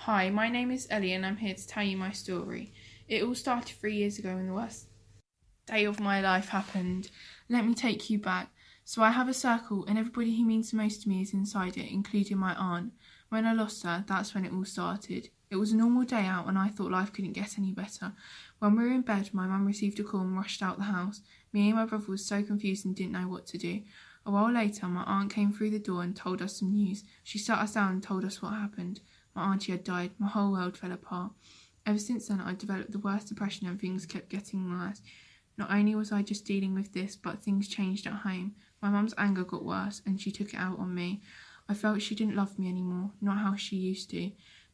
Hi, my name is Ellie and I'm here to tell you my story. It all started 3 years ago when the worst day of my life happened. Let me take you back. So I have a circle and everybody who means the most to me is inside it, including my aunt. When I lost her, that's when it all started. It was a normal day out and I thought life couldn't get any better. When we were in bed, my mum received a call and rushed out the house. Me and my brother were so confused and didn't know what to do. A while later, my aunt came through the door and told us some news. She sat us down and told us what happened. My auntie had died. My whole world fell apart. Ever since then, I developed the worst depression and things kept getting worse. Not only was I just dealing with this, but things changed at home. My mum's anger got worse and she took it out on me. I felt she didn't love me anymore, not how she used to.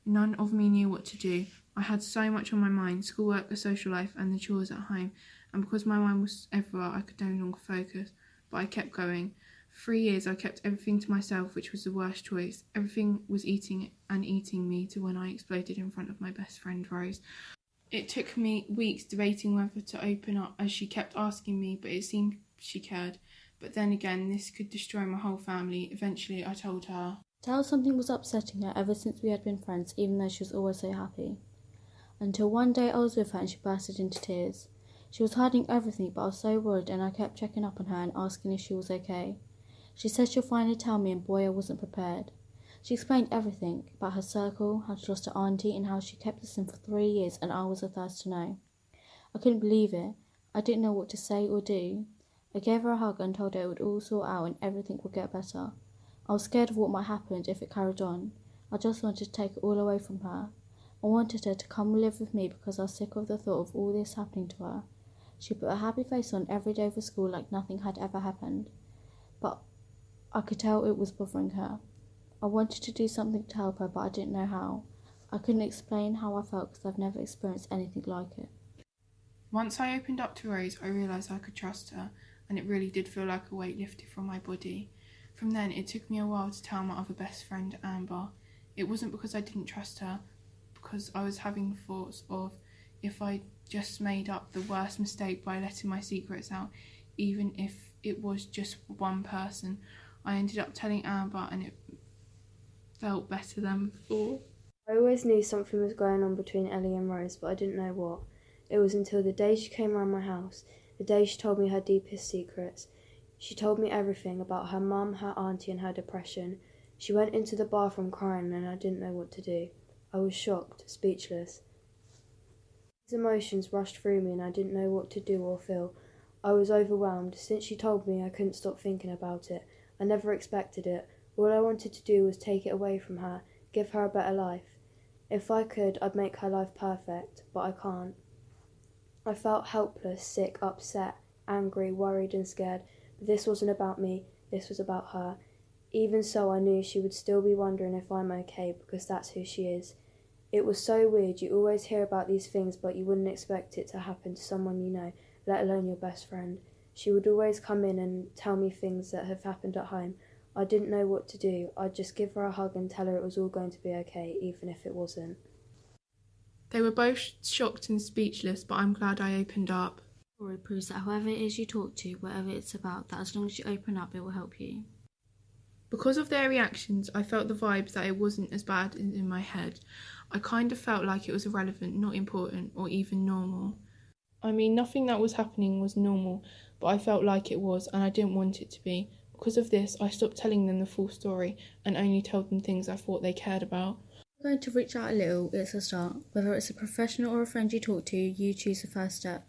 None of me knew what to do. I had so much on my mind, schoolwork, the social life and the chores at home, and because my mind was everywhere, I could no longer focus. But I kept going. For 3 years I kept everything to myself, which was the worst choice. Everything was eating me to when I exploded in front of my best friend Rose. It took me weeks debating whether to open up as she kept asking me, but it seemed she cared. But then again, this could destroy my whole family. Eventually I told her. Tell something was upsetting her ever since we had been friends, even though she was always so happy. Until one day I was with her and she bursted into tears. She was hiding everything, but I was so worried and I kept checking up on her and asking if she was okay. She said she'll finally tell me, and boy, I wasn't prepared. She explained everything about her circle, how she lost her auntie, and how she kept us in for 3 years, and I was the first to know. I couldn't believe it. I didn't know what to say or do. I gave her a hug and told her it would all sort out and everything would get better. I was scared of what might happen if it carried on. I just wanted to take it all away from her. I wanted her to come live with me because I was sick of the thought of all this happening to her. She put a happy face on every day for school like nothing had ever happened. But I could tell it was bothering her. I wanted to do something to help her, but I didn't know how. I couldn't explain how I felt because I've never experienced anything like it. Once I opened up to Rose, I realised I could trust her, and it really did feel like a weight lifted from my body. From then, it took me a while to tell my other best friend, Amber. It wasn't because I didn't trust her, because I was having thoughts of if I just made up the worst mistake by letting my secrets out, even if it was just one person. I ended up telling Amber and it felt better than before. I always knew something was going on between Ellie and Rose, but I didn't know what. It was until the day she came around my house, the day she told me her deepest secrets. She told me everything about her mum, her auntie and her depression. She went into the bathroom crying and I didn't know what to do. I was shocked, speechless. These emotions rushed through me and I didn't know what to do or feel. I was overwhelmed. Since she told me, I couldn't stop thinking about it. I never expected it. All I wanted to do was take it away from her, give her a better life. If I could, I'd make her life perfect, but I can't. I felt helpless, sick, upset, angry, worried and scared. But this wasn't about me, this was about her. Even so, I knew she would still be wondering if I'm okay, because that's who she is. It was so weird. You always hear about these things, but you wouldn't expect it to happen to someone you know, let alone your best friend. She would always come in and tell me things that have happened at home. I didn't know what to do. I'd just give her a hug and tell her it was all going to be okay, even if it wasn't. They were both shocked and speechless, but I'm glad I opened up. The story proves that whoever it is you talk to, whatever it's about, that as long as you open up, it will help you. Because of their reactions, I felt the vibes that it wasn't as bad as in my head. I kind of felt like it was irrelevant, not important, or even normal. I mean, nothing that was happening was normal, but I felt like it was, and I didn't want it to be. Because of this, I stopped telling them the full story, and only told them things I thought they cared about. If you're going to reach out a little, it's a start. Whether it's a professional or a friend you talk to, you choose the first step.